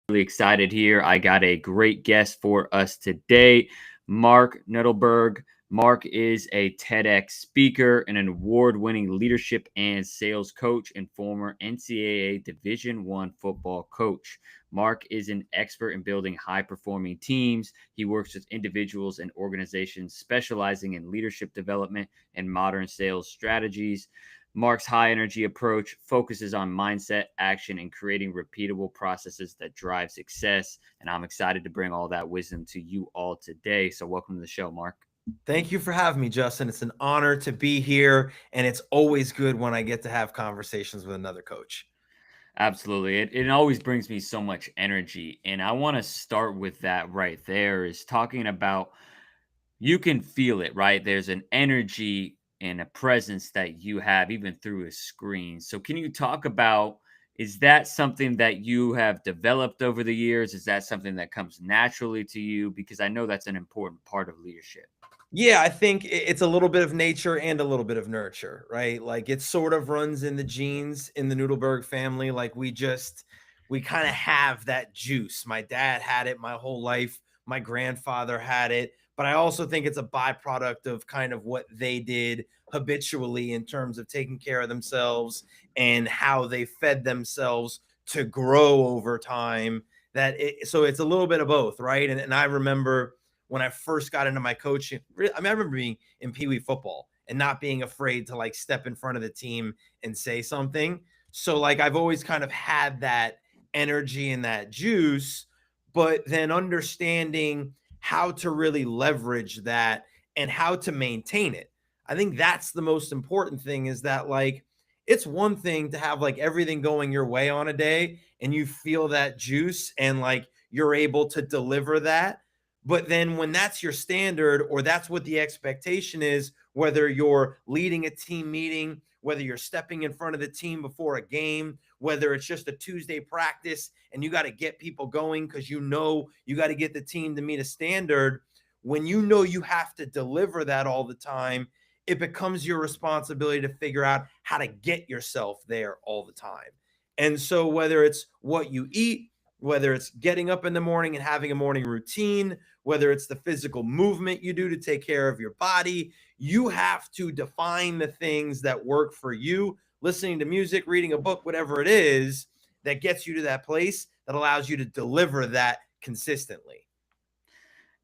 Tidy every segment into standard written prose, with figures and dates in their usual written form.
Really excited here. I got a great guest for us today, Mark Nuttleberg. Mark is a TEDx speaker and an award-winning leadership and sales coach and former NCAA Division I football coach. Mark is an expert in building high-performing teams. He works with individuals and organizations specializing in leadership development and modern sales strategies. Mark's high energy approach focuses on mindset, action, and creating repeatable processes that drive success. And I'm excited to bring all that wisdom to you all today. So, welcome to the show, Mark. Thank you for having me, Justin. It's an honor to be here, and it's always good when I get to have conversations with another coach. Absolutely. It always brings me so much energy. And I want to start with that right there is talking about you can feel it, right? There's an energy and a presence that you have even through a screen. So, can you talk about is that something that you have developed over the years? Is that something that comes naturally to you? Because I know that's an important part of leadership. Yeah, I think it's a little bit of nature and a little bit of nurture, right? Like it sort of runs in the genes in the Noodleberg family. Like we kind of have that juice. My dad had it my whole life. My grandfather had it. But I also think it's a byproduct of kind of what they did habitually in terms of taking care of themselves and how they fed themselves to grow over time. So it's a little bit of both, right? And I remember when I first got into my coaching. I mean, I remember being in Pee Wee football and not being afraid to like step in front of the team and say something. So like I've always kind of had that energy and that juice, but then understanding how to really leverage that and how to maintain it. I think that's the most important thing is that like it's one thing to have like everything going your way on a day and you feel that juice and like you're able to deliver that, but then when that's your standard or that's what the expectation is, whether you're leading a team meeting, whether you're stepping in front of the team before a game, whether it's just a Tuesday practice and you got to get people going because you know you got to get the team to meet a standard, when you know you have to deliver that all the time, it becomes your responsibility to figure out how to get yourself there all the time. And so whether it's what you eat, whether it's getting up in the morning and having a morning routine, whether it's the physical movement you do to take care of your body, you have to define the things that work for you, listening to music, reading a book, whatever it is that gets you to that place that allows you to deliver that consistently.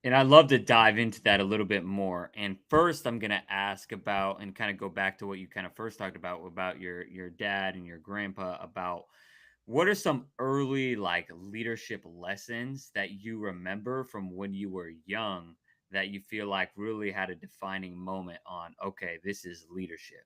And I'd love to dive into that a little bit more. And first, I'm going to ask about and kind of go back to what you kind of first talked about your dad and your grandpa about what are some early like leadership lessons that you remember from when you were young that you feel like really had a defining moment on, okay, this is leadership?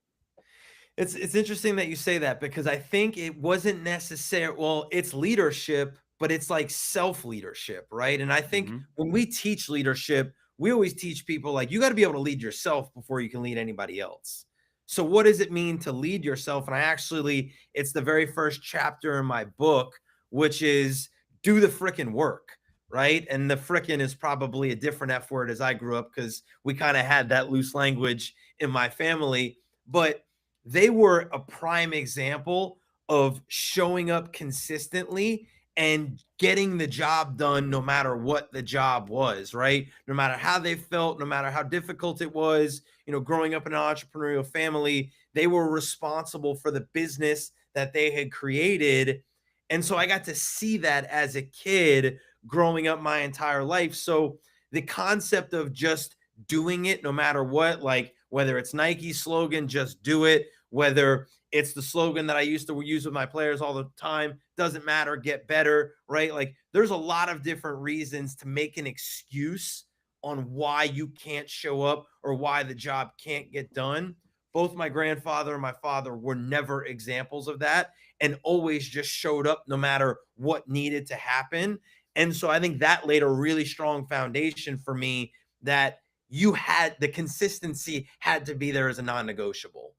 It's interesting that you say that because I think it wasn't necessary. Well, it's leadership, but it's like self leadership, right? And I think Hmm. when we teach leadership, we always teach people like you got to be able to lead yourself before you can lead anybody else. So what does it mean to lead yourself? And I actually, it's the very first chapter in my book, which is do the frickin' work, right? And the frickin' is probably a different F word as I grew up because we kind of had that loose language in my family, but they were a prime example of showing up consistently and getting the job done no matter what the job was, right? No matter how they felt, no matter how difficult it was, growing up in an entrepreneurial family, they were responsible for the business that they had created. And so I got to see that as a kid growing up my entire life. So the concept of just doing it no matter what, like whether it's Nike's slogan, just do it, whether it's the slogan that I used to use with my players all the time, doesn't matter, get better, right? Like there's a lot of different reasons to make an excuse on why you can't show up or why the job can't get done. Both my grandfather and my father were never examples of that and always just showed up no matter what needed to happen. And so I think that laid a really strong foundation for me that you had the consistency had to be there as a non-negotiable.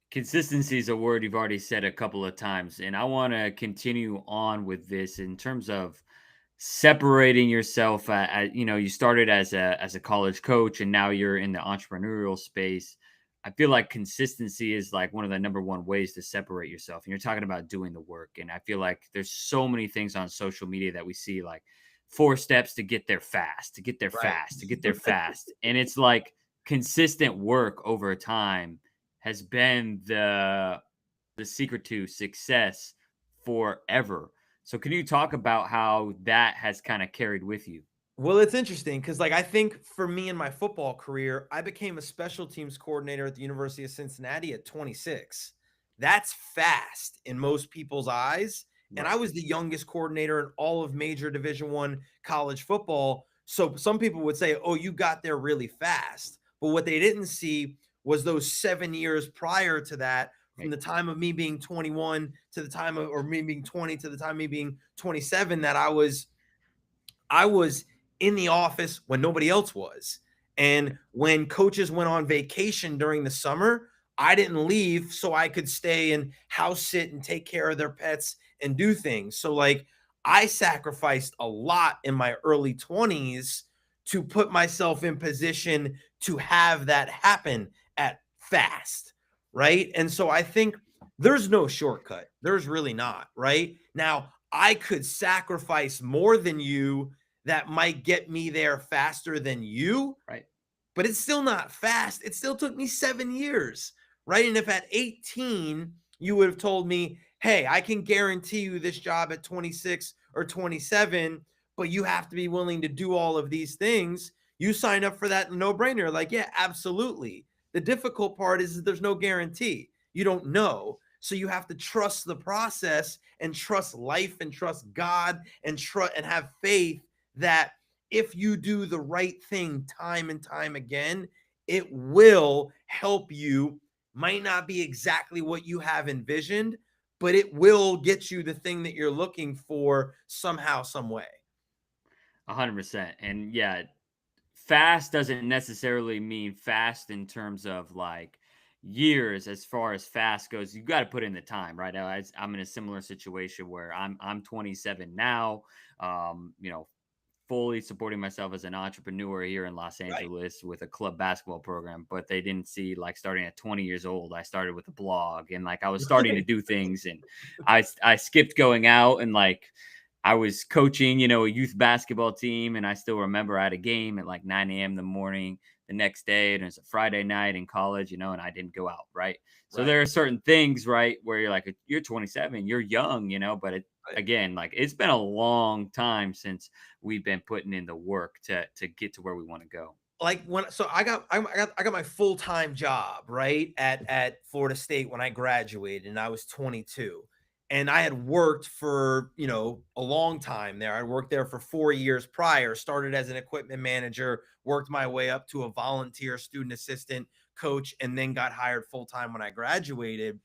Consistency is a word you've already said a couple of times, and I want to continue on with this in terms of separating yourself. You started as a college coach, and now you're in the entrepreneurial space. I feel like consistency is like one of the number one ways to separate yourself. And you're talking about doing the work. And I feel like there's so many things on social media that we see like 4 steps to get there fast, to get there Right. fast, to get there fast. And it's like consistent work over time has been the secret to success forever. So can you talk about how that has kind of carried with you? Well, it's interesting because, like, I think for me in my football career, I became a special teams coordinator at the University of Cincinnati at 26. That's fast in most people's eyes. And I Right. was the youngest coordinator in all of major Division One college football. So some people would say, "Oh, you got there really fast." But what they didn't see was those 7 years prior to that, from Right. the time of me being 21 to the time of, or me being 20 to the time of me being 27, that I was in the office when nobody else was. And when coaches went on vacation during the summer, I didn't leave so I could stay and house sit and take care of their pets and do things. So, like, I sacrificed a lot in my early 20s to put myself in position to have that happen at fast. Right. And so I think there's no shortcut. There's really not. Right now, I could sacrifice more than you that might get me there faster than you, Right. but it's still not fast. It still took me 7 years, right? And if at 18, you would have told me, hey, I can guarantee you this job at 26 or 27, but you have to be willing to do all of these things. You sign up for that no brainer. Like, yeah, absolutely. The difficult part is that there's no guarantee. You don't know. So you have to trust the process and trust life and trust God and trust and have faith that if you do the right thing time and time again, it will help you. Might not be exactly what you have envisioned, but it will get you the thing that you're looking for somehow, some way. 100%. And yeah, fast doesn't necessarily mean fast in terms of like years. As far as fast goes, you got to put in the time, right? I'm in a similar situation where I'm 27 now. You know, fully supporting myself as an entrepreneur here in Los Right. Angeles with a club basketball program, but they didn't see like starting at 20 years old. I started with a blog and like I was starting to Right. do things, and I skipped going out, and like I was coaching, you know, a youth basketball team, and I still remember I had a game at like 9 a.m. in the morning the next day, and it's a Friday night in college, you know, and I didn't go out, right? So Right. there are certain things, right, where you're like, you're 27, you're young, you know, but Right. again, like it's been a long time since we've been putting in the work to get to where we want to go. Like, when so I got my full-time job, right, at Florida State when I graduated, and I was 22. And I had worked for, a long time there. I worked there for 4 years prior, started as an equipment manager, worked my way up to a volunteer student assistant coach, and then got hired full-time when I graduated.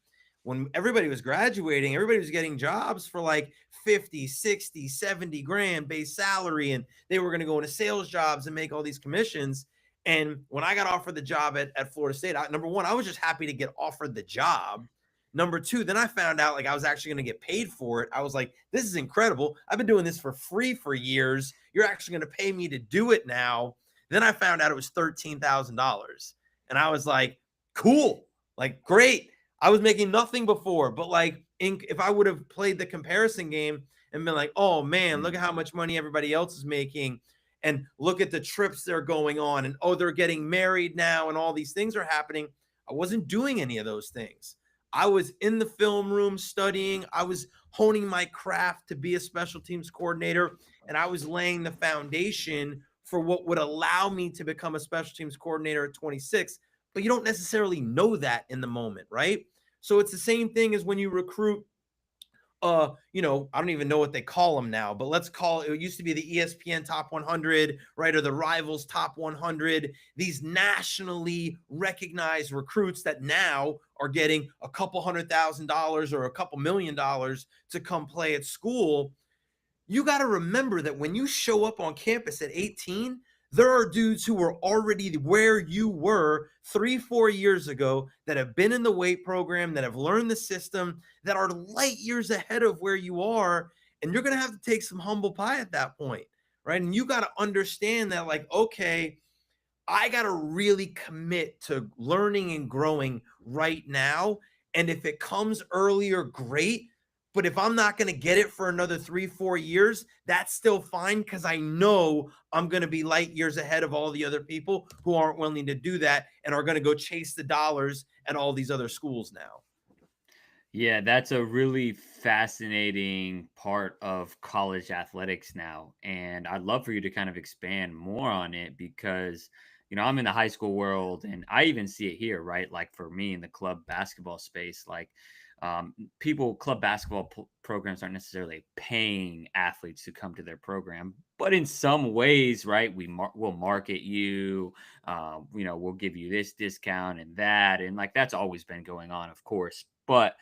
When everybody was graduating, everybody was getting jobs for like 50, 60, 70 grand base salary, and they were going to go into sales jobs and make all these commissions. And when I got offered the job at Florida State, number one, I was just happy to get offered the job. Number two, then I found out like I was actually going to get paid for it. I was like, this is incredible. I've been doing this for free for years. You're actually going to pay me to do it now. Then I found out it was $13,000. And I was like, cool, like, great. I was making nothing before, but like, if I would have played the comparison game and been like, oh man, look Mm. at how much money everybody else is making, and look at the trips they're going on, and oh, they're getting married now, and all these things are happening. I wasn't doing any of those things. I was in the film room studying. I was honing my craft to be a special teams coordinator, and I was laying the foundation for what would allow me to become a special teams coordinator at 26. But you don't necessarily know that in the moment, right? So it's the same thing as when you recruit, I don't even know what they call them now, but let's call it used to be the ESPN top 100, right? Or the Rivals top 100, these nationally recognized recruits that now are getting a couple $100,000 or a couple $1 million to come play at school. You got to remember that when you show up on campus at 18, there are dudes who were already where you were 3, 4 years ago that have been in the weight program, that have learned the system, that are light years ahead of where you are. And you're going to have to take some humble pie at that point, right? And you got to understand that, like, okay, I got to really commit to learning and growing right now. And if it comes earlier, great. But if I'm not going to get it for another 3, 4 years, that's still fine because I know I'm going to be light years ahead of all the other people who aren't willing to do that and are going to go chase the dollars at all these other schools now. Yeah, that's a really fascinating part of college athletics now. And I'd love for you to kind of expand more on it because, I'm in the high school world and I even see it here, right? Like for me in the club basketball space, like club basketball programs aren't necessarily paying athletes to come to their program, but in some ways, right, we'll market you, we'll give you this discount and that. And like that's always been going on, of course. But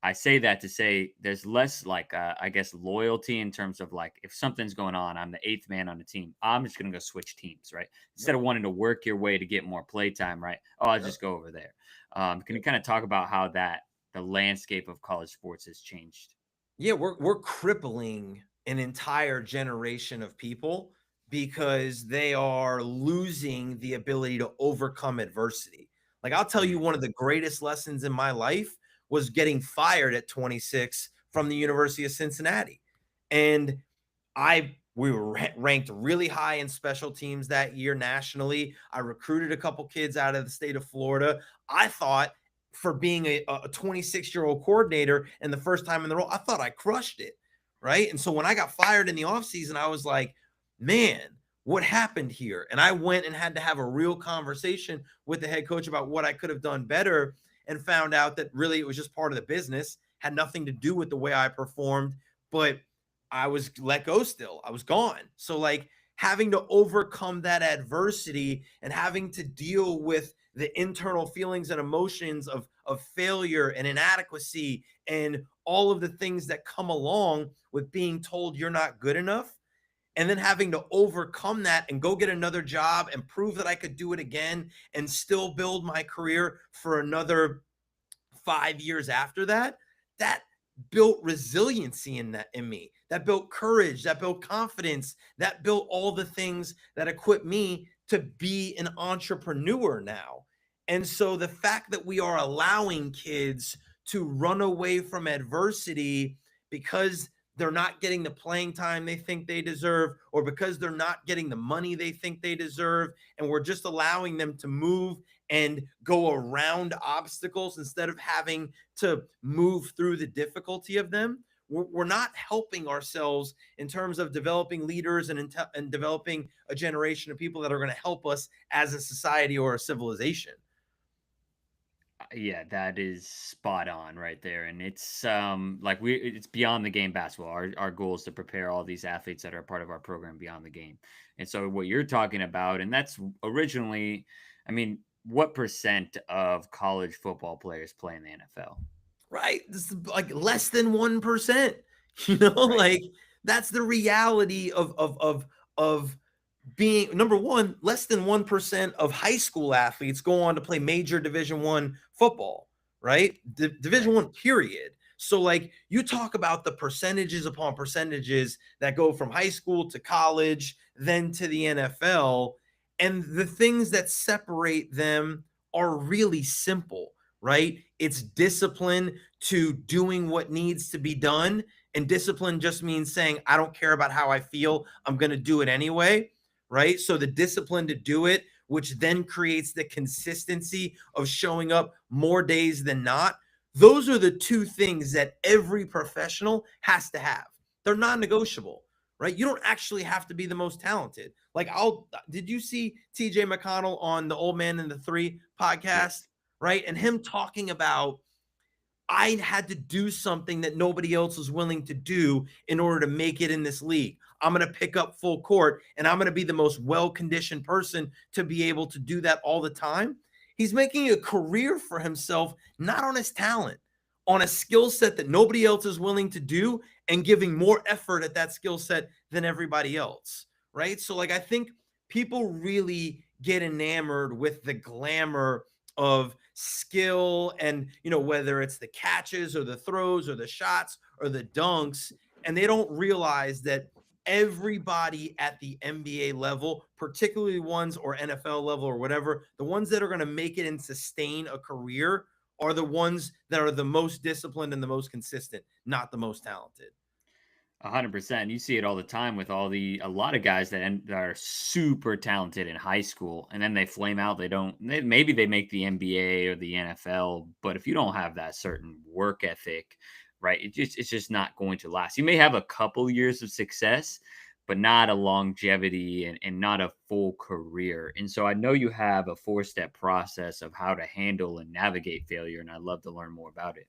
I say that to say there's less like I guess loyalty in terms of like if something's going on, I'm the eighth man on the team. I'm just gonna go switch teams, right? Instead Yep. of wanting to work your way to get more play time, right? Oh, I'll Yep. just go over there. Can you Yep. kind of talk about how the landscape of college sports has changed? Yeah, we're crippling an entire generation of people because they are losing the ability to overcome adversity. Like I'll tell you, Mm, one of the greatest lessons in my life was getting fired at 26 from the University of Cincinnati. And we were ranked really high in special teams that year nationally. I recruited a couple kids out of the state of Florida. I thought for being a 26-year-old coordinator and the first time in the role, I thought I crushed it. Right. And so when I got fired in the offseason, I was like, man, what happened here? And I went and had to have a real conversation with the head coach about what I could have done better and found out that really it was just part of the business, had nothing to do with the way I performed. But I was let go still. I was gone. So like having to overcome that adversity and having to deal with the internal feelings and emotions of failure and inadequacy and all of the things that come along with being told you're not good enough, and then having to overcome that and go get another job and prove that I could do it again and still build my career for another 5 years after that, that built resiliency in me. That built courage, that built confidence, that built all the things that equip me to be an entrepreneur now. And so the fact that we are allowing kids to run away from adversity because they're not getting the playing time they think they deserve, or because they're not getting the money they think they deserve, and we're just allowing them to move and go around obstacles instead of having to move through the difficulty of them, we're not helping ourselves in terms of developing leaders and developing a generation of people that are going to help us as a society or a civilization. Yeah, that is spot on right there. And it's like it's beyond the game basketball. Our goal is to prepare all these athletes that are part of our program beyond the game. And so what you're talking about, and that's originally, I mean, what percent of college football players play in the NFL? Right? This is like less than 1%. You know, Right. like that's the reality of being number one. Less than 1% of high school athletes go on to play major Division 1 football, right? Right. Division 1 period. So like you talk about the percentages upon percentages that go from high school to college, then to the NFL, and the things that separate them are really simple, right? It's discipline to doing what needs to be done. And discipline just means saying, I don't care about how I feel. I'm going to do it anyway, right? So the discipline to do it, which then creates the consistency of showing up more days than not. Those are the two things that every professional has to have. They're non negotiable, right? You don't actually have to be the most talented. Like, did you see TJ McConnell on the Old Man and the Three podcast? Yes. Right. And Yes. him talking about, I had to do something that nobody else was willing to do in order to make it in this league. I'm going to pick up full court and I'm going to be the most well conditioned person to be able to do that all the time. He's making a career for himself, not on his talent, on a skill set that nobody else is willing to do and giving more effort at that skill set than everybody else. Right. So, like, I think people really get enamored with the glamour of skill and whether it's the catches or the throws or the shots or the dunks, and they don't realize that everybody at the NBA level, particularly ones or NFL level or whatever, the ones that are going to make it and sustain a career are the ones that are the most disciplined and the most consistent, not the most talented. 100%. You see it all the time with a lot of guys that are super talented in high school, and then they flame out. Maybe they make the NBA or the NFL, but if you don't have that certain work ethic, right, it's just not going to last. You may have a couple years of success, but not a longevity and not a full career. And so I know you have a 4-step process of how to handle and navigate failure, and I'd love to learn more about it.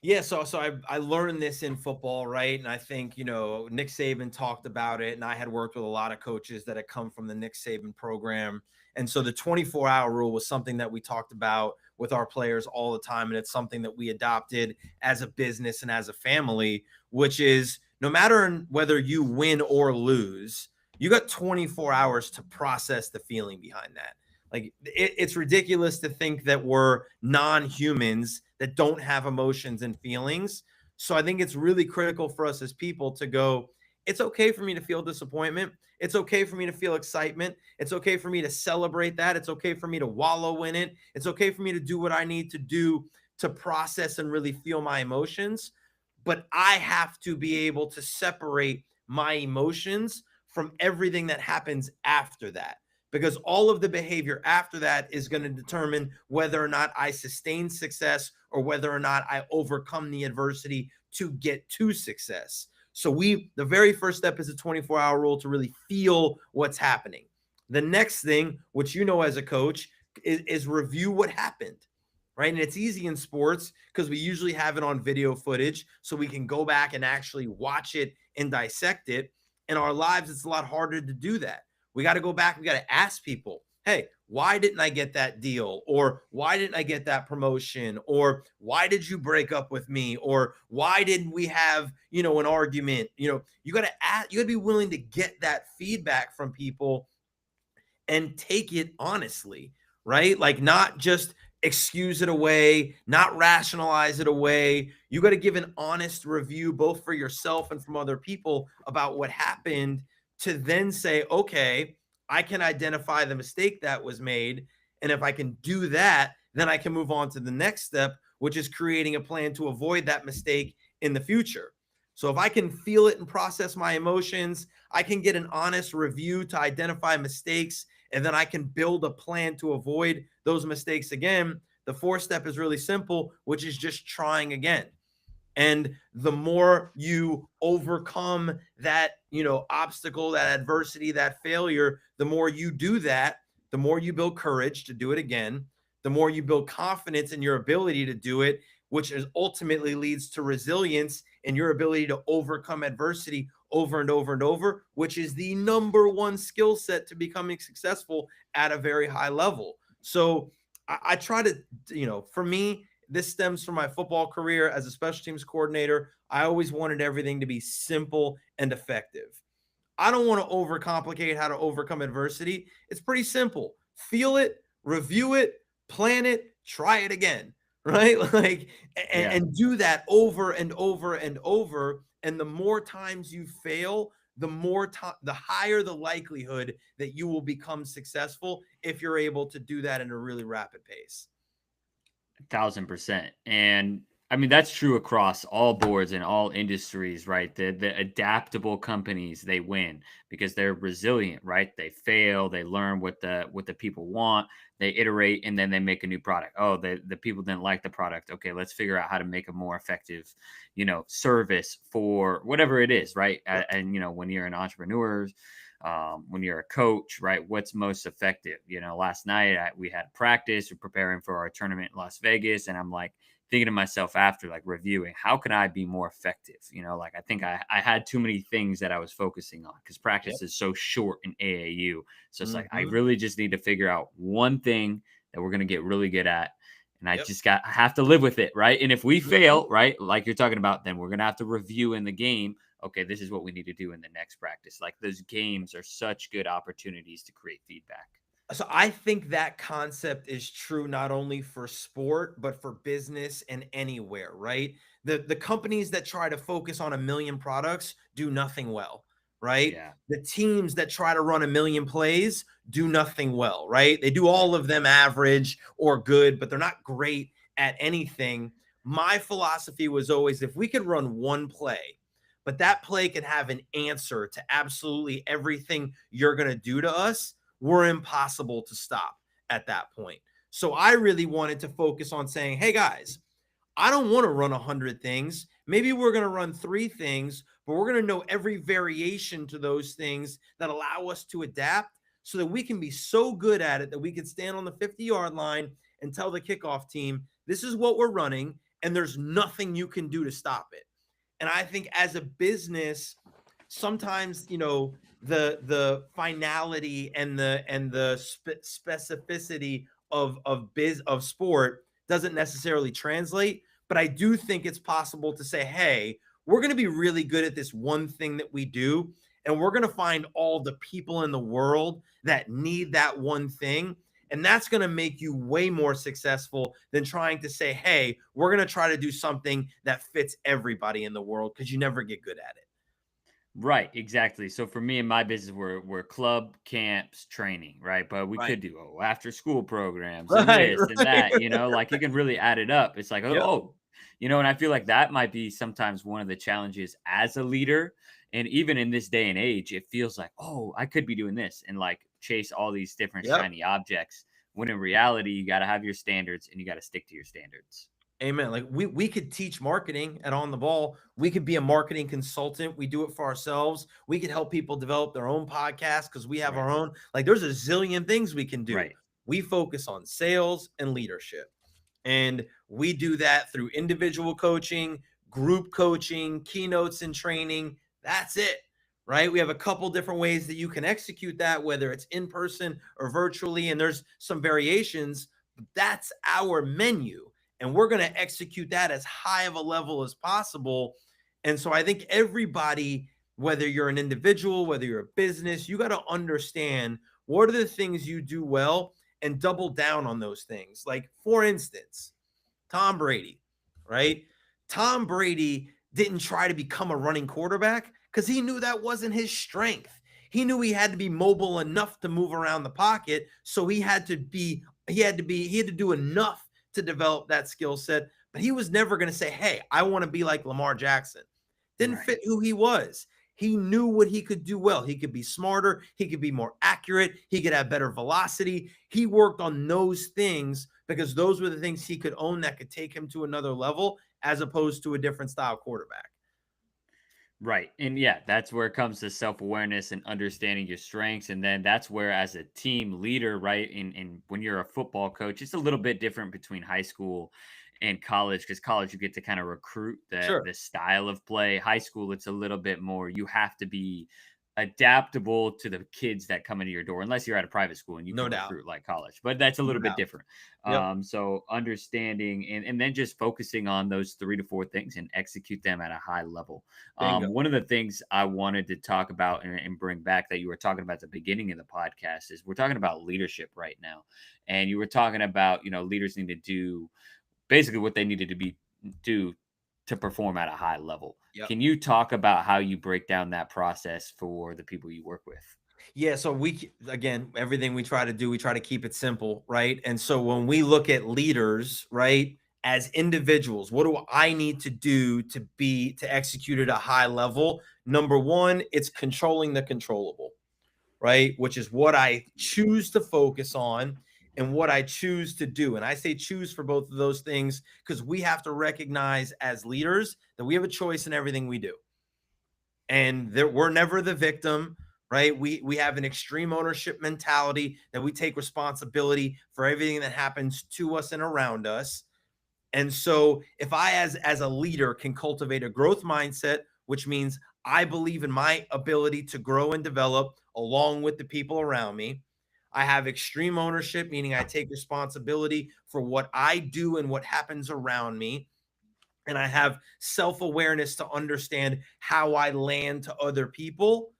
Yeah, so I learned this in football, right? And I think, Nick Saban talked about it, and I had worked with a lot of coaches that had come from the Nick Saban program. And so the 24-hour rule was something that we talked about with our players all the time, and it's something that we adopted as a business and as a family, which is no matter whether you win or lose, you got 24 hours to process the feeling behind that. Like it's ridiculous to think that we're non-humans that don't have emotions and feelings. So I think it's really critical for us as people to go, it's okay for me to feel disappointment. It's okay for me to feel excitement. It's okay for me to celebrate that. It's okay for me to wallow in it. It's okay for me to do what I need to do to process and really feel my emotions. But I have to be able to separate my emotions from everything that happens after that, because all of the behavior after that is going to determine whether or not I sustain success or whether or not I overcome the adversity to get to success. So the very first step is a 24-hour rule to really feel what's happening. The next thing, which as a coach, is review what happened, right? And it's easy in sports because we usually have it on video footage, so we can go back and actually watch it and dissect it. In our lives, it's a lot harder to do that. We got to go back. We got to ask people, hey, why didn't I get that deal? Or why didn't I get that promotion? Or why did you break up with me? Or why didn't we have, an argument? You got to ask, you got to be willing to get that feedback from people and take it honestly, right? Like not just excuse it away, not rationalize it away. You got to give an honest review, both for yourself and from other people, about what happened, to then say, okay, I can identify the mistake that was made. And if I can do that, then I can move on to the next step, which is creating a plan to avoid that mistake in the future. So if I can feel it and process my emotions, I can get an honest review to identify mistakes, and then I can build a plan to avoid those mistakes again. The 4th step is really simple, which is just trying again. And the more you overcome that, obstacle, that adversity, that failure, the more you do that, the more you build courage to do it again, the more you build confidence in your ability to do it, which is ultimately leads to resilience and your ability to overcome adversity over and over and over, which is the number one skill set to becoming successful at a very high level. So I try to, for me, this stems from my football career as a special teams coordinator. I always wanted everything to be simple and effective. I don't want to overcomplicate how to overcome adversity. It's pretty simple. Feel it, review it, plan it, try it again, right? And do that over and over and over. And the more times you fail, the higher the likelihood that you will become successful if you're able to do that in a really rapid pace. 1,000%. And I mean, that's true across all boards and all industries, right? The adaptable companies, they win because they're resilient, right? They fail, they learn what the people want, they iterate, and then they make a new product. Oh, the people didn't like the product. Okay, let's figure out how to make a more effective, service for whatever it is, right? And when you're an entrepreneur, when you're a coach, right? What's most effective? Last night we had practice, we're preparing for our tournament in Las Vegas, and I'm like thinking to myself after, like reviewing, how can I be more effective? Like I think I had too many things that I was focusing on because practice is so short in AAU. So it's like I really just need to figure out one thing that we're going to get really good at. And I have to live with it, right? And if we fail, right, like you're talking about, then we're going to have to review in the game. Okay, this is what we need to do in the next practice. Like those games are such good opportunities to create feedback. So I think that concept is true not only for sport, but for business and anywhere, right? The companies that try to focus on a million products do nothing well, right? Yeah. The teams that try to run a million plays do nothing well, right? They do all of them average or good, but they're not great at anything. My philosophy was always, if we could run one play, but that play could have an answer to absolutely everything you're going to do to us, we're impossible to stop at that point. So I really wanted to focus on saying, hey guys, I don't want to run 100 things. Maybe we're going to run 3 things, but we're going to know every variation to those things that allow us to adapt so that we can be so good at it that we can stand on the 50-yard line and tell the kickoff team, this is what we're running, and there's nothing you can do to stop it. And I think as a business, sometimes, the finality and the specificity of sport doesn't necessarily translate, but I do think it's possible to say, hey, we're going to be really good at this one thing that we do, and we're going to find all the people in the world that need that one thing, and that's going to make you way more successful than trying to say, hey, we're going to try to do something that fits everybody in the world, because you never get good at it. Right, exactly. So for me and my business, we're club camps training, right? But we Right. could do after school programs and Right. this and Right. that, like you can really add it up. It's like, Yep. and I feel like that might be sometimes one of the challenges as a leader. And even in this day and age, it feels like, oh, I could be doing this and like chase all these different Yep. shiny objects. When in reality, you got to have your standards and you got to stick to your standards. Amen. Like we could teach marketing at On the Ball. We could be a marketing consultant. We do it for ourselves. We could help people develop their own podcast because we have Right. our own. Like there's a zillion things we can do. Right. We focus on sales and leadership. And we do that through individual coaching, group coaching, keynotes and training. That's it. Right. We have a couple different ways that you can execute that, whether it's in person or virtually. And there's some variations, but that's our menu. And we're going to execute that as high of a level as possible. And so I think everybody, whether you're an individual, whether you're a business, you got to understand what are the things you do well and double down on those things. Like, for instance, Tom Brady, right? Tom Brady didn't try to become a running quarterback because he knew that wasn't his strength. He knew he had to be mobile enough to move around the pocket. So he had to do enough to develop that skill set, but he was never going to say, hey, I want to be like Lamar Jackson. Didn't fit who he was. He knew what he could do well. He could be smarter. He could be more accurate. He could have better velocity. He worked on those things because those were the things he could own that could take him to another level as opposed to a different style quarterback. Right. And yeah, that's where it comes to self-awareness and understanding your strengths. And then that's where as a team leader, right? And when you're a football coach, it's a little bit different between high school and college, because college you get to kind of recruit Sure. the style of play. High school, it's a little bit more, you have to be adaptable to the kids that come into your door, unless you're at a private school and you No can doubt. recruit like college, but that's a little bit doubt. different. Yep. So understanding and then just focusing on those 3 to 4 things and execute them at a high level. Bingo. One of the things I wanted to talk about and bring back that you were talking about at the beginning of the podcast is we're talking about leadership right now. And you were talking about, leaders need to do basically what they needed to do to perform at a high level. Yep. Can you talk about how you break down that process for the people you work with? Yeah. So again, everything we try to do, we try to keep it simple, right? And so when we look at leaders, right, as individuals, what do I need to do to execute at a high level? Number one, it's controlling the controllable, right? Which is what I choose to focus on and what I choose to do. And I say choose for both of those things because we have to recognize as leaders that we have a choice in everything we do. And we're never the victim, right? We have an extreme ownership mentality that we take responsibility for everything that happens to us and around us. And so if I as a leader can cultivate a growth mindset, which means I believe in my ability to grow and develop along with the people around me, I have extreme ownership, meaning I take responsibility for what I do and what happens around me. And I have self-awareness to understand how I land to other people.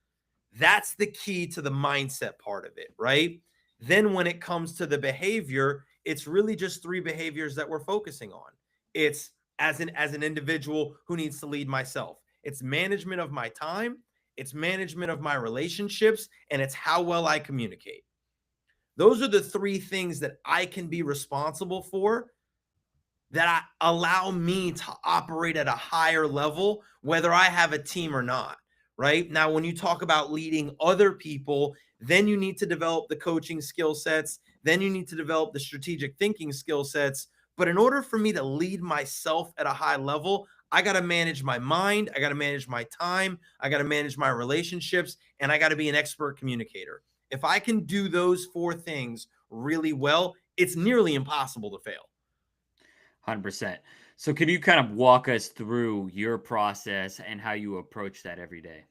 That's the key to the mindset part of it, right? Then when it comes to the behavior, it's really just 3 behaviors that we're focusing on. It's as an individual who needs to lead myself. It's management of my time, it's management of my relationships, and it's how well I communicate. Those are the three things that I can be responsible for that allow me to operate at a higher level, whether I have a team or not. Right now, when you talk about leading other people, then you need to develop the coaching skill sets. Then you need to develop the strategic thinking skill sets. But in order for me to lead myself at a high level, I got to manage my mind. I got to manage my time. I got to manage my relationships, and I got to be an expert communicator. If I can do those four things really well, it's nearly impossible to fail. 100%. So, can you kind of walk us through your process and how you approach that every day?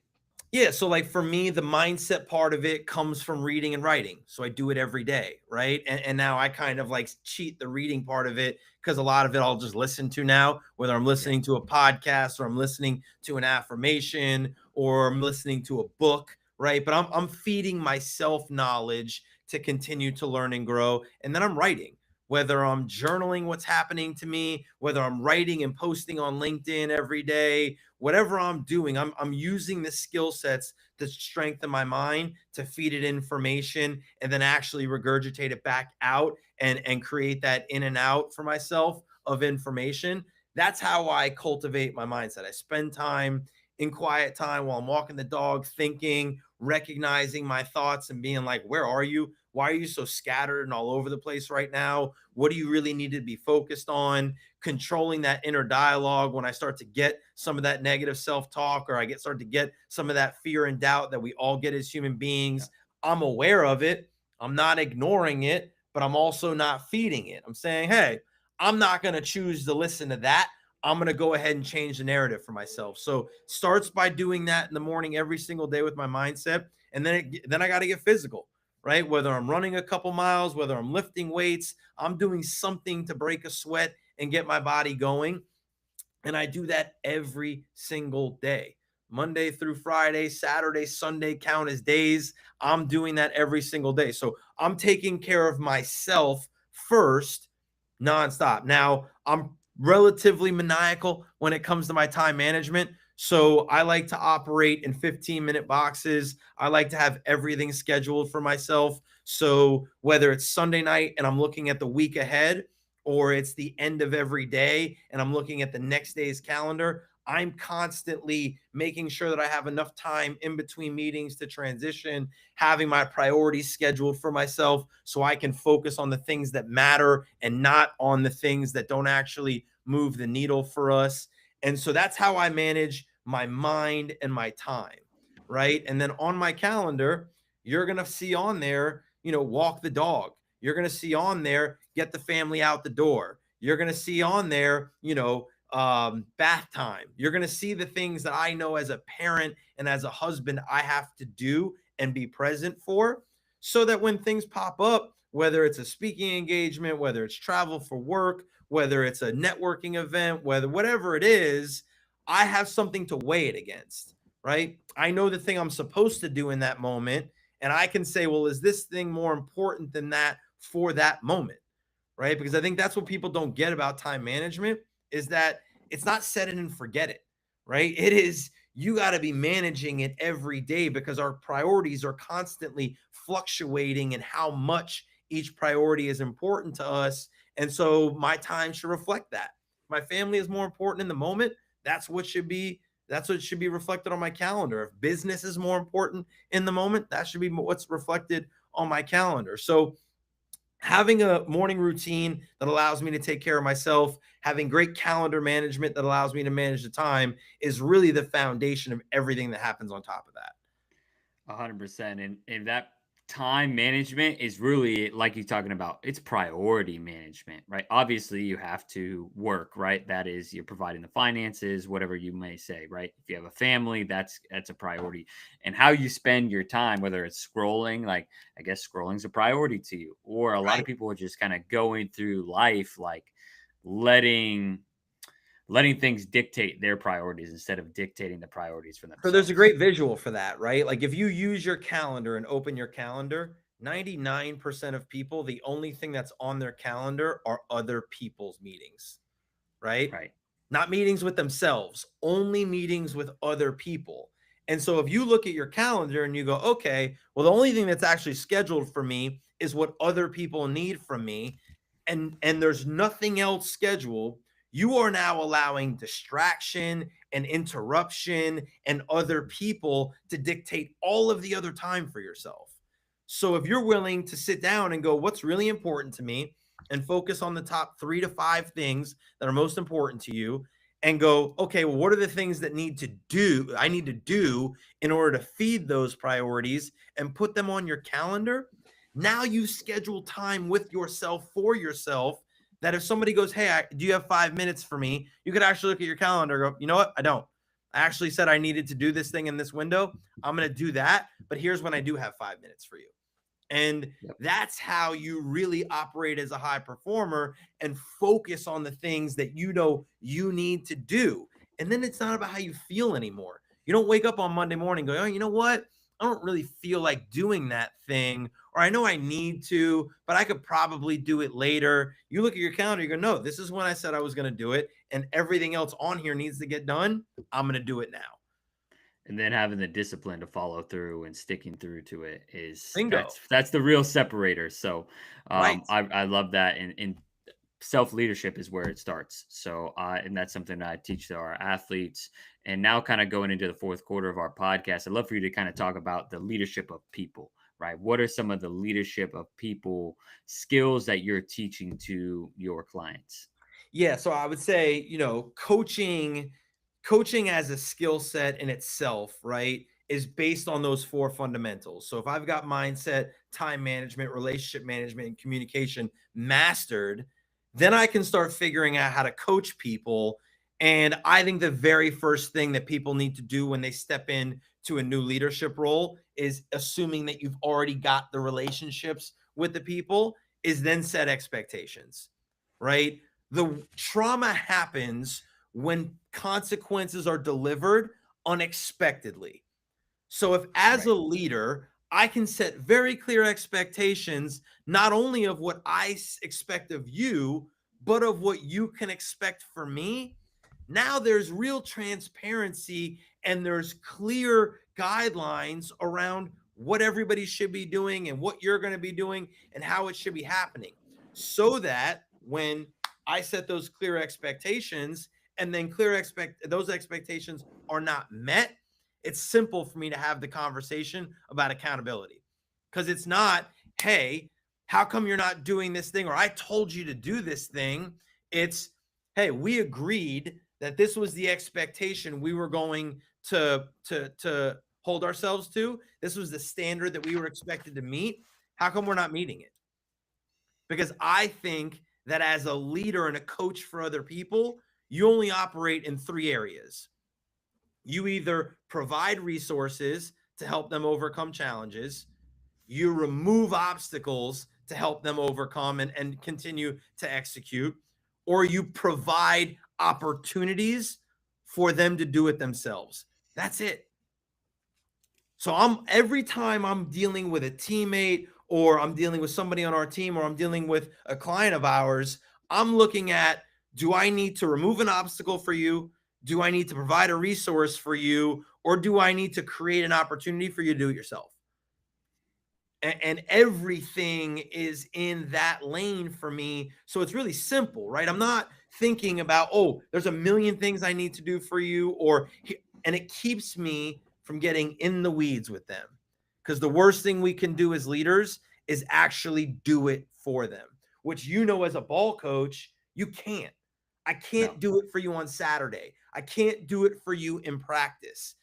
Yeah, so like for me, the mindset part of it comes from reading and writing. So I do it every day, right? And now I kind of like cheat the reading part of it because a lot of it I'll just listen to now, whether I'm Yeah. listening to a podcast or I'm listening to an affirmation or I'm listening to a book, right? But I'm feeding myself knowledge to continue to learn and grow. And then I'm writing, whether I'm journaling what's happening to me, whether I'm writing and posting on LinkedIn every day, whatever I'm doing, I'm using the skill sets to strengthen my mind, to feed it information, and then actually regurgitate it back out and create that in and out for myself of information. That's how I cultivate my mindset. I spend time in quiet time while I'm walking the dog, thinking, recognizing my thoughts and being like, where are you? Why are you so scattered and all over the place right now? What do you really need to be focused on? Controlling that inner dialogue when I start to get some of that negative self-talk or start to get some of that fear and doubt that we all get as human beings. I'm aware of it. I'm not ignoring it, but I'm also not feeding it. I'm saying, hey, I'm not going to choose to listen to that. I'm going to go ahead and change the narrative for myself. So starts by doing that in the morning every single day with my mindset. And then I got to get physical, right? Whether I'm running a couple miles, whether I'm lifting weights, I'm doing something to break a sweat and get my body going. And I do that every single day. Monday through Friday, Saturday, Sunday count as days. I'm doing that every single day. So I'm taking care of myself first, nonstop. Now, I'm relatively maniacal when it comes to my time management. So I like to operate in 15-minute boxes. I like to have everything scheduled for myself. So whether it's Sunday night and I'm looking at the week ahead, or it's the end of every day and I'm looking at the next day's calendar, I'm constantly making sure that I have enough time in between meetings to transition, having my priorities scheduled for myself so I can focus on the things that matter and not on the things that don't actually move the needle for us. And so that's how I manage my mind and my time, right? And then on my calendar, you're going to see on there, walk the dog. You're going to see on there, get the family out the door. You're going to see on there, bath time. You're going to see the things that I know as a parent and as a husband, I have to do and be present for so that when things pop up, whether it's a speaking engagement, whether it's travel for work, whether it's a networking event, whatever it is, I have something to weigh it against, right? I know the thing I'm supposed to do in that moment. And I can say, well, is this thing more important than that for that moment? Right? Because I think that's what people don't get about time management is that it's not set it and forget it, right? It is, you got to be managing it every day because our priorities are constantly fluctuating in how much each priority is important to us. And so my time should reflect that. My family is more important in the moment. That's what should be reflected on my calendar. If business is more important in the moment, that should be what's reflected on my calendar. So having a morning routine that allows me to take care of myself, having great calendar management that allows me to manage the time is really the foundation of everything that happens on top of that. 100%. And that time management is really like you're talking about, it's priority management, right? Obviously, you have to work, right? That is, you're providing the finances, whatever you may say, right? If you have a family, that's a priority. And how you spend your time, whether it's scrolling, like I guess scrolling's a priority to you, or a lot of Right. people are just kind of going through life like letting things dictate their priorities instead of dictating the priorities for So there's a themselves. great visual for that, right? Like if you use your calendar and open your calendar, 99% of people, the only thing that's on their calendar are other people's meetings, right? Right. Not meetings with themselves, only meetings with other people. And so if you look at your calendar and you go, okay, well, the only thing that's actually scheduled for me is what other people need from me, and there's nothing else scheduled, you are now allowing distraction and interruption and other people to dictate all of the other time for yourself. So if you're willing to sit down and go, what's really important to me, and focus on the top 3 to 5 things that are most important to you, and go, okay, well, what are the things that I need to do in order to feed those priorities and put them on your calendar. Now you schedule time with yourself for yourself, that if somebody goes, hey, do you have 5 minutes for me? You could actually look at your calendar and go, you know what? I don't. I actually said I needed to do this thing in this window. I'm going to do that. But here's when I do have 5 minutes for you. And that's how you really operate as a high performer and focus on the things that you know you need to do. And then it's not about how you feel anymore. You don't wake up on Monday morning going, oh, you know what? I don't really feel like doing that thing, or I know I need to, but I could probably do it later. You look at your calendar, you go, no, this is when I said I was going to do it, and everything else on here needs to get done. I'm going to do it now. And then having the discipline to follow through and sticking through to it is Bingo. that's the real separator. So Right. I love that. And self leadership is where it starts. So and that's something that I teach to our athletes. And now, kind of going into the fourth quarter of our podcast, I'd love for you to kind of talk about the leadership of people. Right? What are some of the leadership of people skills that you're teaching to your clients? Yeah, so I would say, coaching as a skill set in itself, right, is based on those 4 fundamentals. So if I've got mindset, time management, relationship management, and communication mastered, then I can start figuring out how to coach people. And I think the very first thing that people need to do when they step in to a new leadership role is, assuming that you've already got the relationships with the people, is then set expectations, right? The trauma happens when consequences are delivered unexpectedly. So if, as a leader, I can set very clear expectations, not only of what I expect of you, but of what you can expect for me, now there's real transparency and there's clear guidelines around what everybody should be doing and what you're going to be doing and how it should be happening. So that when I set those clear expectations, and then those expectations are not met, it's simple for me to have the conversation about accountability. Because it's not, hey, how come you're not doing this thing? Or I told you to do this thing. It's, hey, we agreed that this was the expectation we were going to hold ourselves to. This was the standard that we were expected to meet. How come we're not meeting it? Because I think that as a leader and a coach for other people, you only operate in 3 areas. You either provide resources to help them overcome challenges, you remove obstacles to help them overcome and continue to execute, or you provide opportunities for them to do it themselves. That's it. So every time I'm dealing with a teammate, or I'm dealing with somebody on our team, or I'm dealing with a client of ours, I'm looking at, do I need to remove an obstacle for you? Do I need to provide a resource for you? Or do I need to create an opportunity for you to do it yourself? And everything is in that lane for me. So it's really simple, right? I'm not thinking about, oh, there's a million things I need to do for you, and it keeps me from getting in the weeds with them. Because the worst thing we can do as leaders is actually do it for them, which, as a ball coach, you can't. I can't do it for you on Saturday. I can't do it for you in practice.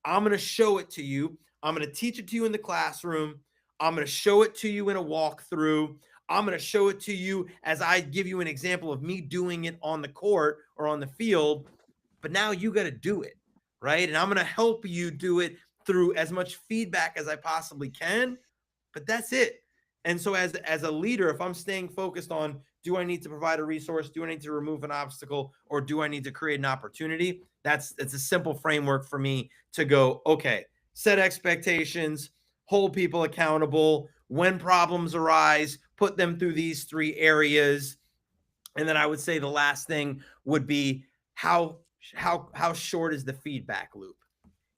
I'm going to show it to you. I'm going to teach it to you in the classroom. I'm going to show it to you in a walkthrough. I'm going to show it to you as I give you an example of me doing it on the court or on the field. But now you got to do it, right? And I'm going to help you do it through as much feedback as I possibly can. But that's it. And so as a leader, if I'm staying focused on, do I need to provide a resource? Do I need to remove an obstacle? Or do I need to create an opportunity? It's a simple framework for me to go, okay, set expectations, hold people accountable. When problems arise, put them through these 3 areas. And then I would say the last thing would be, how short is the feedback loop?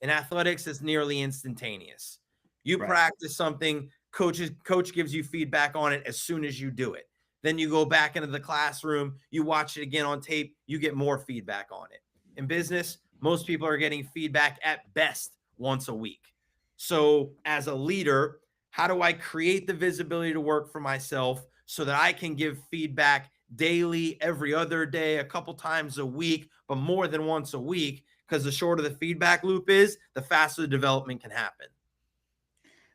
In athletics, it's nearly instantaneous. You Right. practice something, coach gives you feedback on it as soon as you do it. Then you go back into the classroom, you watch it again on tape, you get more feedback on it. In business, most people are getting feedback at best once a week. So, as a leader, how do I create the visibility to work for myself so that I can give feedback daily, every other day, a couple times a week, but more than once a week? Because the shorter the feedback loop is, the faster the development can happen.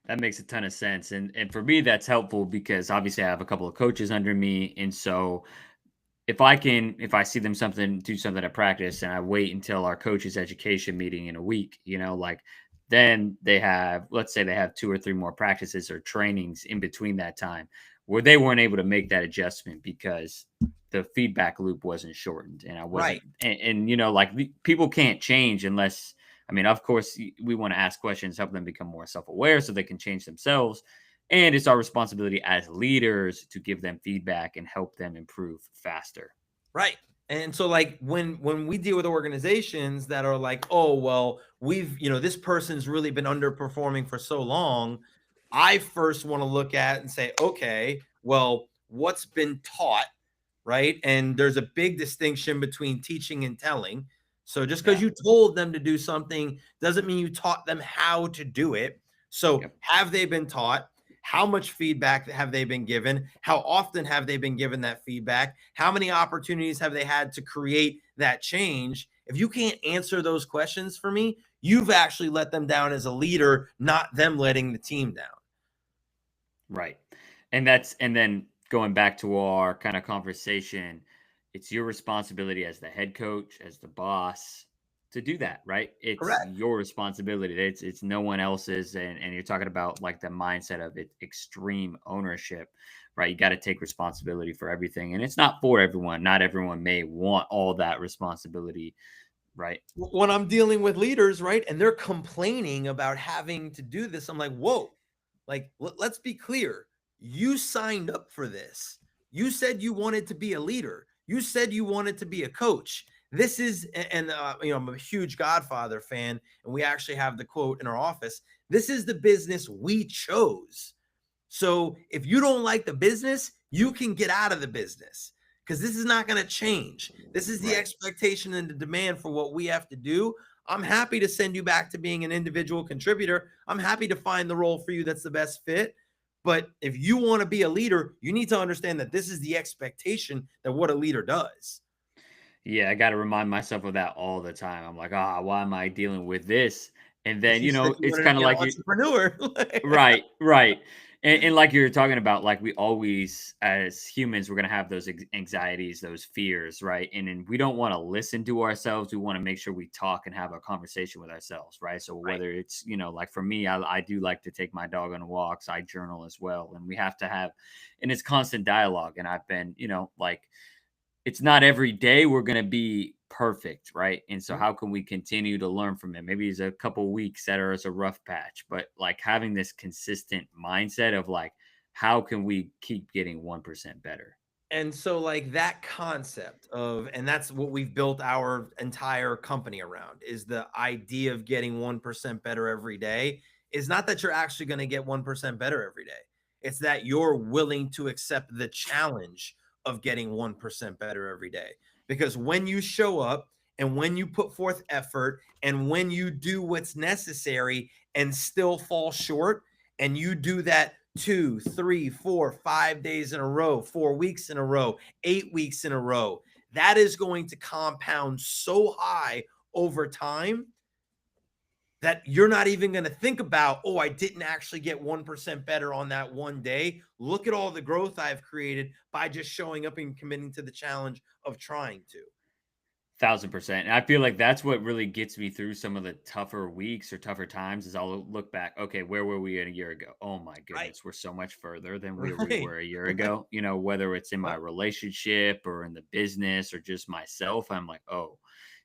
That makes a ton of sense. And for me, that's helpful because obviously I have a couple of coaches under me. And so if I see them do something at practice and I wait until our coaches education meeting in a week, like then they have, let's say they have 2 or 3 more practices or trainings in between that time where they weren't able to make that adjustment because the feedback loop wasn't shortened and I wasn't, Right. and like people can't change unless, I mean, of course we want to ask questions, help them become more self-aware so they can change themselves. And it's our responsibility as leaders to give them feedback and help them improve faster. Right. And so like when we deal with organizations that are like, "Oh, well, this person's really been underperforming for so long," I first want to look at and say, "Okay, well, what's been taught?" Right? And there's a big distinction between teaching and telling. So just because Yeah. you told them to do something doesn't mean you taught them how to do it. So Yep. have they been taught? How much feedback have they been given? How often have they been given that feedback? How many opportunities have they had to create that change? If you can't answer those questions for me, you've actually let them down as a leader, not them letting the team down. Right. And then going back to our kind of conversation, it's your responsibility as the head coach, as the boss to do that, right? It's Correct. your responsibility. It's no one else's. And you're talking about like the mindset of it, extreme ownership, right? You got to take responsibility for everything. And it's not for everyone. Not everyone may want all that responsibility, right? When I'm dealing with leaders, right, and they're complaining about having to do this, I'm like, whoa, like, let's be clear. You signed up for this. You said you wanted to be a leader. You said you wanted to be a coach. This is, and I'm a huge Godfather fan, and we actually have the quote in our office. This is the business we chose. So if you don't like the business, you can get out of the business because this is not going to change. This is the Right. expectation and the demand for what we have to do. I'm happy to send you back to being an individual contributor. I'm happy to find the role for you that's the best fit. But if you want to be a leader, you need to understand that this is the expectation that what a leader does. Yeah, I gotta remind myself of that all the time. I'm like, "Ah, why am I dealing with this?" And then, You said you it's wanted to kinda be an like you. entrepreneur. Right, right. And like you were talking about, like, we always as humans, we're gonna have those anxieties, those fears, right? And then we don't wanna listen to ourselves, we wanna make sure we talk and have a conversation with ourselves, right? So Right. whether it's, like for me, I do like to take my dog on walks, I journal as well, and we have to have and it's constant dialogue, and I've been, like it's not every day we're going to be perfect, right? And so Mhm. how can we continue to learn from it? Maybe it's a couple weeks that are as a rough patch, but like having this consistent mindset of like how can we keep getting 1% better? And so, like that concept of, and that's what we've built our entire company around is the idea of getting 1% better every day is not that you're actually going to get 1% better every day. It's that you're willing to accept the challenge of getting 1% better every day. Because when you show up and when you put forth effort and when you do what's necessary and still fall short, and you do that 2, 3, 4, 5 days in a row, 4 weeks in a row, 8 weeks in a row, that is going to compound so high over time that you're not even going to think about, oh, I didn't actually get 1% better on that one day. Look at all the growth I've created by just showing up and committing to the challenge of trying to. 1000%. And I feel like that's what really gets me through some of the tougher weeks or tougher times is I'll look back, okay, where were we a year ago? Oh my Right. goodness, we're so much further than where we Right. were a year ago. Whether it's in my Yep. relationship or in the business or just myself, I'm like, oh,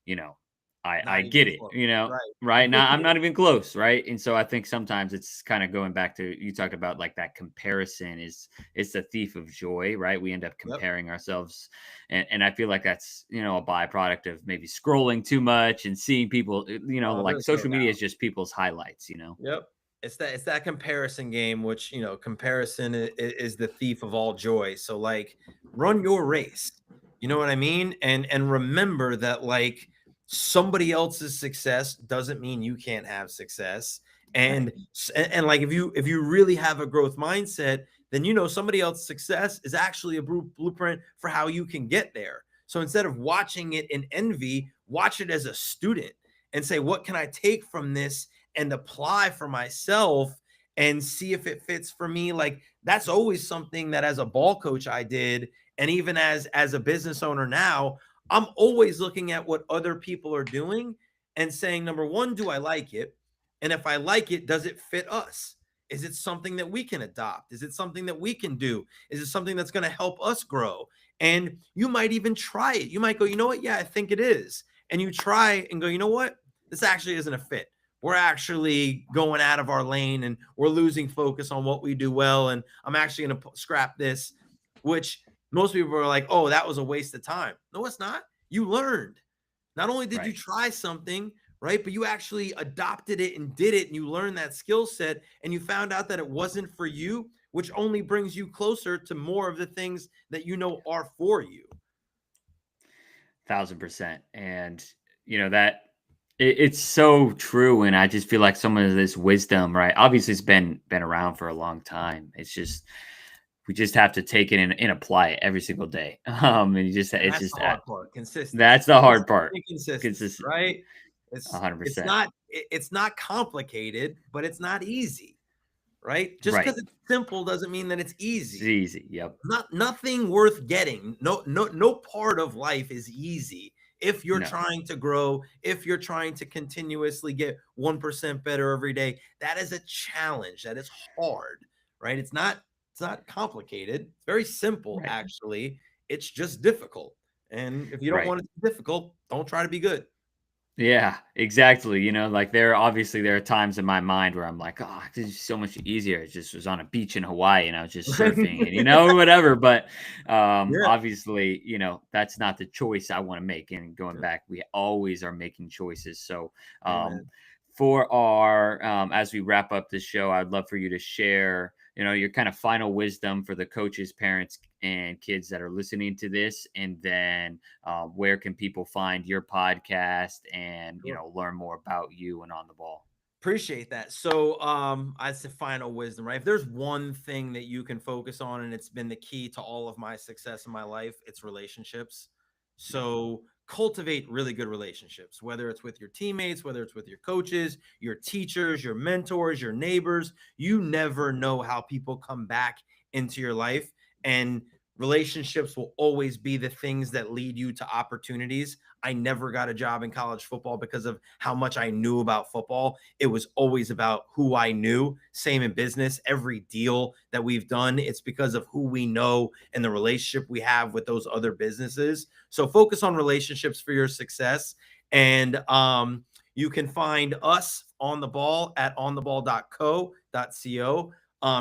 you know, I Not even get it, close. you know, Right. right? Now I'm not even close, right? And so I think sometimes it's kind of going back to you talked about like that comparison is it's the thief of joy, right? We end up Yep. comparing ourselves, and I feel like that's a byproduct of maybe scrolling too much and seeing people, like There's no social media doubt. is just people's highlights. Yep. It's that comparison game, which comparison is the thief of all joy. So like, run your race. You know what I mean? And remember that like somebody else's success doesn't mean you can't have success. Right. And like if you really have a growth mindset, then somebody else's success is actually a blueprint for how you can get there. So instead of watching it in envy, watch it as a student and say, what can I take from this and apply for myself and see if it fits for me? Like, that's always something that as a ball coach I did, and even as a business owner now, I'm always looking at what other people are doing and saying, number one, do I like it? And if I like it, does it fit us? Is it something that we can adopt? Is it something that we can do? Is it something that's going to help us grow? And you might even try it. You might go, you know what? Yeah, I think it is. And you try and go, you know what? This actually isn't a fit. We're actually going out of our lane and we're losing focus on what we do well. And I'm actually going to scrap this, which most people are like, oh, that was a waste of time. No, it's not. You learned. Not only did you Right. try something, right, but you actually adopted it and did it, and you learned that skill set, and you found out that it wasn't for you, which only brings you closer to more of the things that are for you. 1,000%. And that it's so true. And I just feel like some of this wisdom, right? Obviously, it's been around for a long time. It's just we just have to take it and apply it every single day. And And it's that's just the hard part, consistency. that's the hard part. Consistency, consistency, Consistent, right? It's 100%. not complicated, but it's not easy, right? Just Right. because it's simple doesn't mean that it's It's easy. easy. Yep. Nothing worth getting. No part of life is easy. If you're No. trying to grow, if you're trying to continuously get 1% better every day, that is a challenge. That is hard, right? It's not complicated. It's very simple, Right. actually. It's just difficult. And if you don't Right. want it to be difficult, don't try to be good. Yeah, exactly. Like there are times in my mind where I'm like, oh, this is so much easier. It just was on a beach in Hawaii and I was just surfing and or whatever. But Yeah. obviously, that's not the choice I want to make. And going back, we always are making choices. So Amen. for our as we wrap up this show, I'd love for you to share, your kind of final wisdom for the coaches, parents, and kids that are listening to this, and then where can people find your podcast and Sure. learn more about you and On the Ball. Appreciate that. So, as the final wisdom, right? If there's one thing that you can focus on, and it's been the key to all of my success in my life, it's relationships. Yep. So, cultivate really good relationships, whether it's with your teammates, whether it's with your coaches, your teachers, your mentors, your neighbors. You never know how people come back into your life, and relationships will always be the things that lead you to opportunities. I never got a job in college football because of how much I knew about football. It was always about who I knew. Same in business. Every deal that we've done, it's because of who we know and the relationship we have with those other businesses. So focus on relationships for your success. And you can find us on the ball at ontheball.co.co.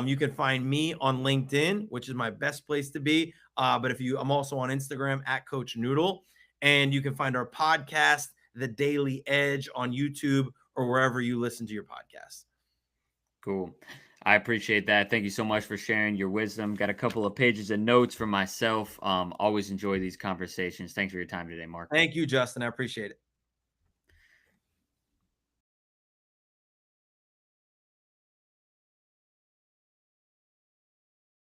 You can find me on LinkedIn, which is my best place to be. But I'm also on Instagram at Coach Noodle. And you can find our podcast, The Daily Edge, on YouTube or wherever you listen to your podcast. Cool. I appreciate that. Thank you so much for sharing your wisdom. Got a couple of pages of notes for myself. Always enjoy these conversations. Thanks for your time today, Mark. Thank you, Justin. I appreciate it.